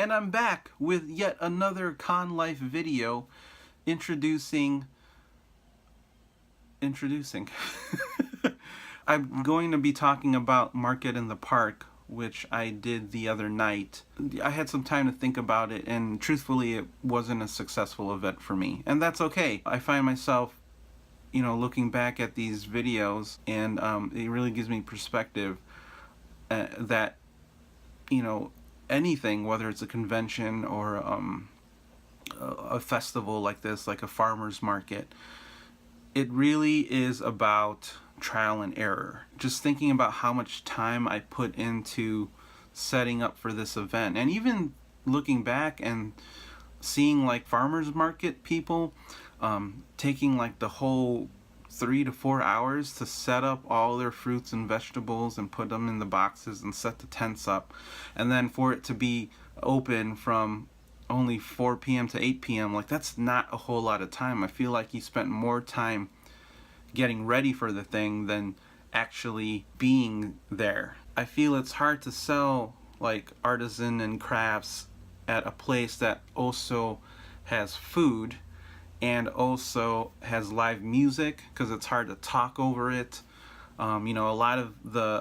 And I'm back with yet another Con Life video introducing I'm going to be talking about Market in the Park, which I did the other night. I had some time to think about it, and truthfully it wasn't a successful event for me, and that's okay. I find myself looking back at these videos, and it really gives me perspective that anything, whether it's a convention or a festival like this, like a farmer's market, it really is about trial and error. Just thinking about how much time I put into setting up for this event, and even looking back and seeing like farmers market people taking like the whole 3 to 4 hours to set up all their fruits and vegetables and put them in the boxes and set the tents up, and then for it to be open from only 4 p.m. to 8 p.m. like, that's not a whole lot of time. I feel like he spent more time getting ready for the thing than actually being there. I feel it's hard to sell like artisan and crafts at a place that also has food and also has live music, because it's hard to talk over it. A lot of the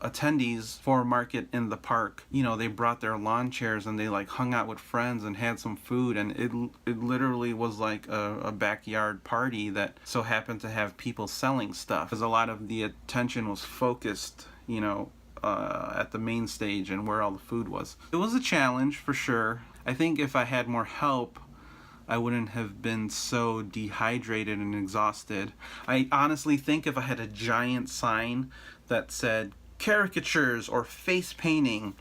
attendees for Market in the Park, they brought their lawn chairs and they like hung out with friends and had some food, and it literally was like a backyard party that so happened to have people selling stuff, because a lot of the attention was focused at the main stage and where all the food was. It was a challenge for sure. I think if I had more help, I wouldn't have been so dehydrated and exhausted. I honestly think if I had a giant sign that said caricatures or face painting,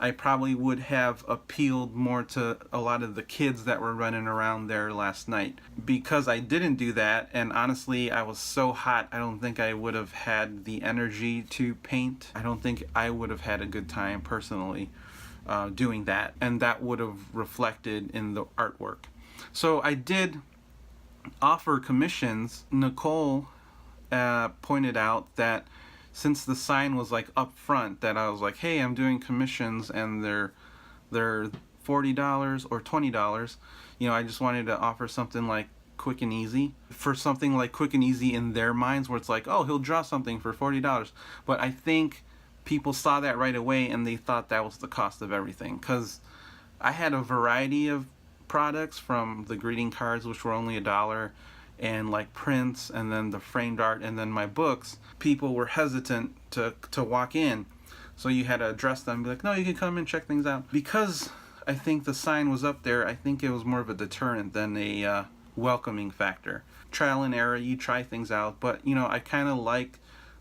I probably would have appealed more to a lot of the kids that were running around there last night. Because I didn't do that, and honestly I was so hot, I don't think I would have had the energy to paint. I don't think I would have had a good time personally doing that, and that would have reflected in the artwork. So I did offer commissions. Nicole pointed out that since the sign was like up front, that I was like, hey, I'm doing commissions and they're $40 or $20. I just wanted to offer something like quick and easy. For something like quick and easy in their minds, where it's like, oh, he'll draw something for $40. But I think people saw that right away and they thought that was the cost of everything, because I had a variety of products, from the greeting cards, which were only $1, and like prints, and then the framed art, and then my books. People were hesitant to walk in, so you had to address them and be like, no, you can come and check things out. Because I think the sign was up there, I think it was more of a deterrent than a welcoming factor. Trial and error, you try things out, but I kind of like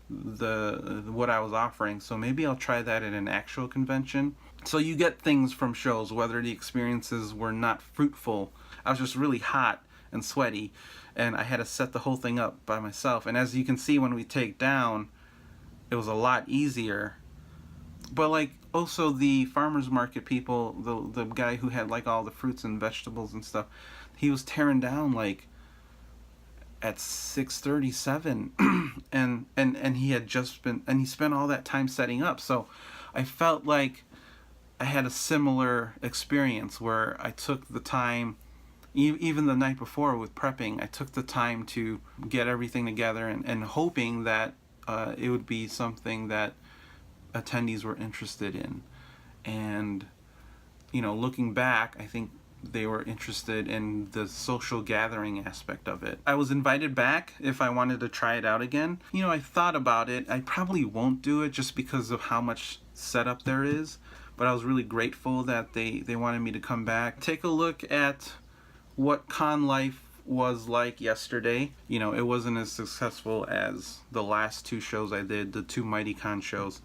what I was offering, so maybe I'll try that at an actual convention. So you get things from shows, whether the experiences were not fruitful. I was just really hot and sweaty, and I had to set the whole thing up by myself. And as you can see, when we take down, it was a lot easier. But like, also the farmers market people, the guy who had like all the fruits and vegetables and stuff, he was tearing down like at 6:37 and he had just been, and he spent all that time setting up. So I felt like I had a similar experience where I took the time, even the night before with prepping, I took the time to get everything together, and hoping that it would be something that attendees were interested in. And looking back, I think they were interested in the social gathering aspect of it. I was invited back if I wanted to try it out again. I thought about it. I probably won't do it just because of how much setup there is, but I was really grateful that they wanted me to come back. Take a look at what Con Life was like yesterday. It wasn't as successful as the last 2 shows I did, the 2 Mighty Con shows,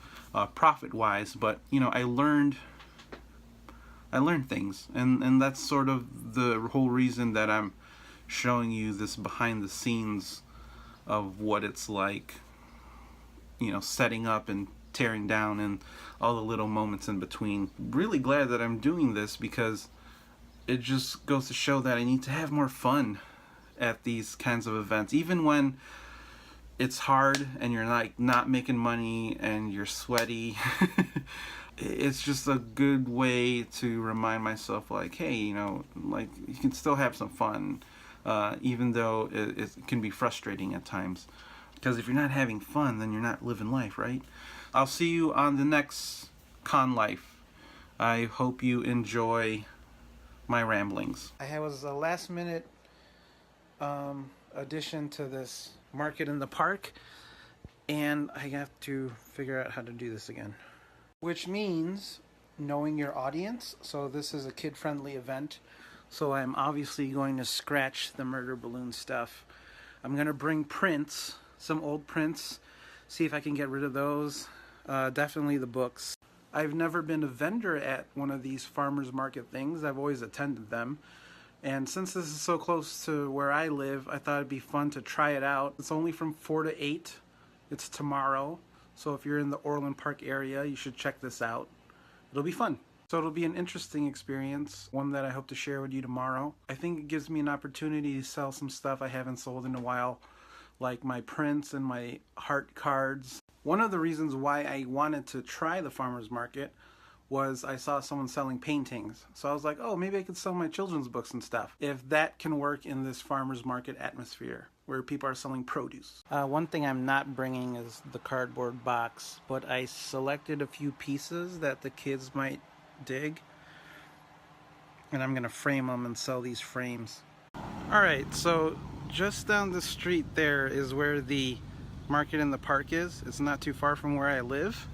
profit-wise, but I learned things, and that's sort of the whole reason that I'm showing you this behind the scenes of what it's like, setting up and tearing down and all the little moments in between. Really glad that I'm doing this, because it just goes to show that I need to have more fun at these kinds of events, even when it's hard and you're like not making money and you're sweaty. it's just a good way to remind myself, like, hey, you know, like, you can still have some fun, even though it can be frustrating at times. Because if you're not having fun, then you're not living life, right? I'll see you on the next Con Life. I hope you enjoy my ramblings. I was a last minute addition to this market in the park, and I have to figure out how to do this again. Which means knowing your audience. So this is a kid-friendly event, so I'm obviously going to scratch the murder balloon stuff. I'm going to bring prints, some old prints, see if I can get rid of those. Definitely the books. I've never been a vendor at one of these farmers market things. I've always attended them. And since this is so close to where I live, I thought it'd be fun to try it out. It's only from 4 to 8. It's tomorrow. So if you're in the Orland Park area, you should check this out. It'll be fun. So it'll be an interesting experience, one that I hope to share with you tomorrow. I think it gives me an opportunity to sell some stuff I haven't sold in a while, like my prints and my heart cards. One of the reasons why I wanted to try the farmer's market was I saw someone selling paintings. So I was like, oh, maybe I could sell my children's books and stuff, if that can work in this farmer's market atmosphere where people are selling produce. One thing I'm not bringing is the cardboard box, but I selected a few pieces that the kids might dig, and I'm going to frame them and sell these frames. Alright, so just down the street there is where the market in the park is. It's not too far from where I live,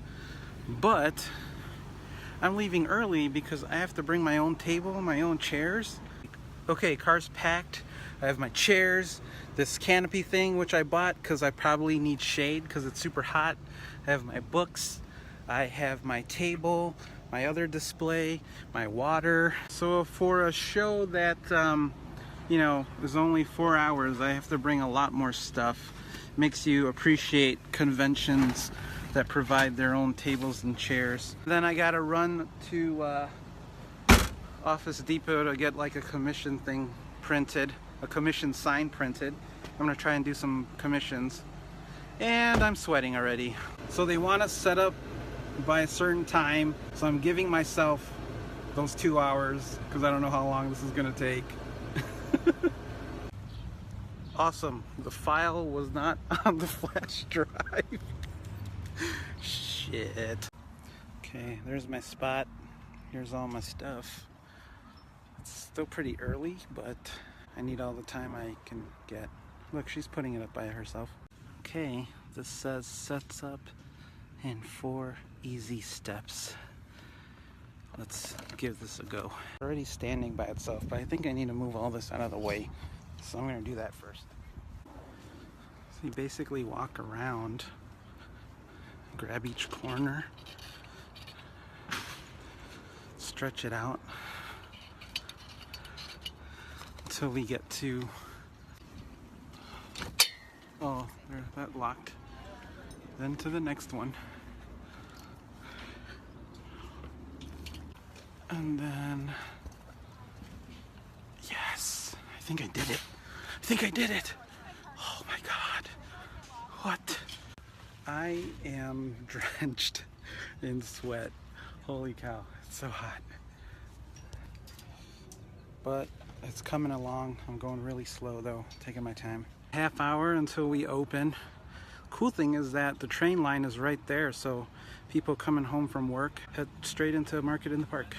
but I'm leaving early because I have to bring my own table, my own chairs. Okay, car's packed. I have my chairs, this canopy thing which I bought because I probably need shade because it's super hot. I have my books, I have my table, my other display, my water. So for a show that you know, is only 4 hours, I have to bring a lot more stuff. Makes you appreciate conventions that provide their own tables and chairs. Then I gotta run to Office Depot to get like a commission thing printed, a commission sign printed. I'm gonna try and do some commissions, and I'm sweating already. So they want us set up by a certain time, so I'm giving myself those 2 hours because I don't know how long this is gonna take. Awesome, the file was not on the flash drive. Shit. Okay, there's my spot. Here's all my stuff. It's still pretty early, but I need all the time I can get. Look, she's putting it up by herself. Okay, this says sets up in 4 easy steps. Let's give this a go. It's already standing by itself, but I think I need to move all this out of the way. So I'm gonna do that first. So you basically walk around, grab each corner, stretch it out until we get to, oh, there, that locked. Then to the next one. And then, yes, I think I did it. I think I did it. Oh my God. What? I am drenched in sweat. Holy cow, it's so hot. But it's coming along. I'm going really slow though, taking my time. Half hour until we open. Cool thing is that the train line is right there, so people coming home from work head straight into Market in the Park.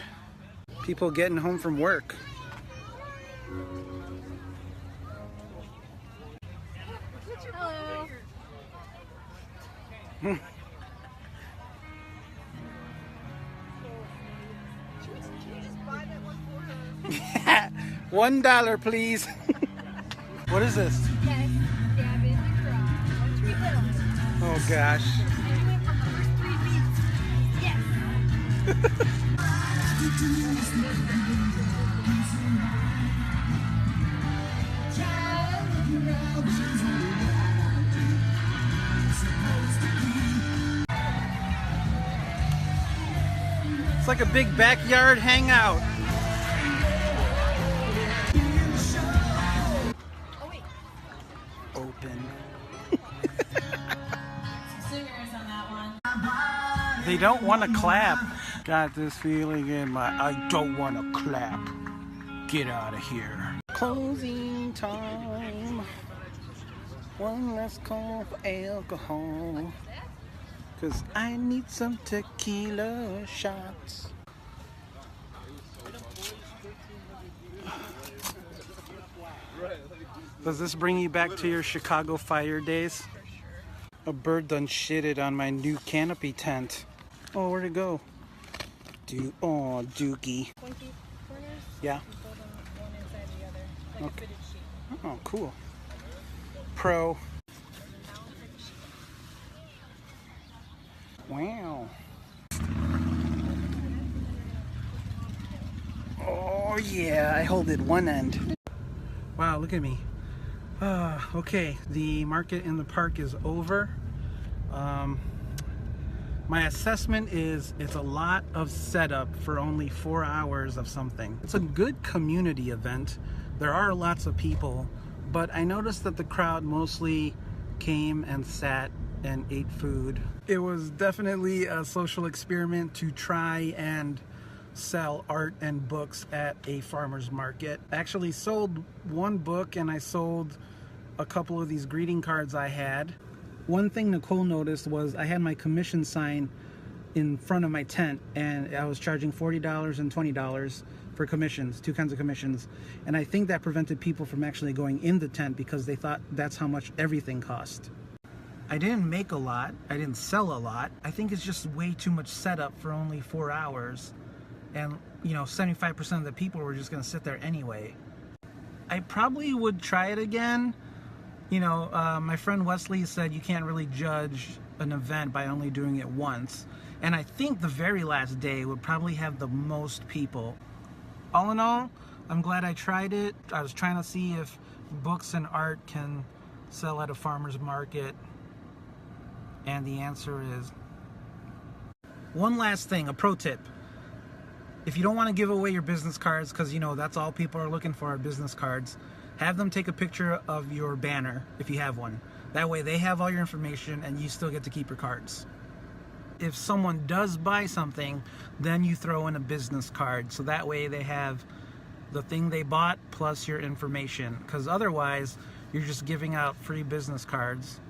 People getting home from work. Hello. $1, please. What is this? Yes, Gavin, you cry. 3 pillows. Oh gosh. And you went from the first 3 beats. Yes. It's like a big backyard hangout. Oh wait. Open. Singers on that one. They don't want to clap. Got this feeling in my I don't want to clap. Get out of here. Closing time. One last call for alcohol. Cause I need some tequila shots. Does this bring you back to your Chicago Fire days? A bird done shitted on my new canopy tent. Oh, where'd it go? Oh, Dookie. 20 corners. Yeah. You fold them one inside the other, like Okay. a fitted sheet. Oh, cool. Pro. Wow. Oh yeah, I hold it one end. Wow, look at me. Okay, the market in the park is over. My assessment is it's a lot of setup for only 4 hours of something. It's a good community event. There are lots of people, but I noticed that the crowd mostly came and sat and ate food. It was definitely a social experiment to try and sell art and books at a farmer's market. I actually sold one book and I sold a couple of these greeting cards I had. One thing Nicole noticed was I had my commission sign in front of my tent and I was charging $40 and $20 for commissions, two kinds of commissions. And I think that prevented people from actually going in the tent because they thought that's how much everything cost. I didn't make a lot, I didn't sell a lot. I think it's just way too much setup for only 4 hours. And, you know, 75% of the people were just gonna sit there anyway. I probably would try it again. You know, my friend Wesley said you can't really judge an event by only doing it once. And I think the very last day would probably have the most people. All in all, I'm glad I tried it. I was trying to see if books and art can sell at a farmer's market. And the answer is... One last thing, a pro tip. If you don't want to give away your business cards, because, you know, that's all people are looking for are business cards, have them take a picture of your banner if you have one. That way they have all your information and you still get to keep your cards. If someone does buy something, then you throw in a business card. So that way they have the thing they bought plus your information. Because otherwise, you're just giving out free business cards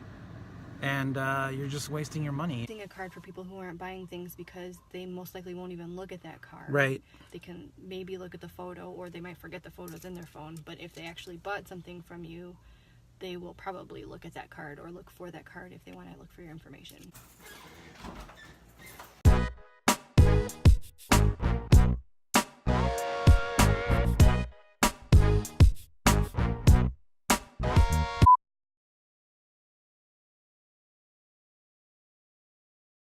and you're just wasting your money. A card for people who aren't buying things because they most likely won't even look at that card. Right. They can maybe look at the photo or they might forget the photos in their phone, but if they actually bought something from you, they will probably look at that card or look for that card if they want to look for your information.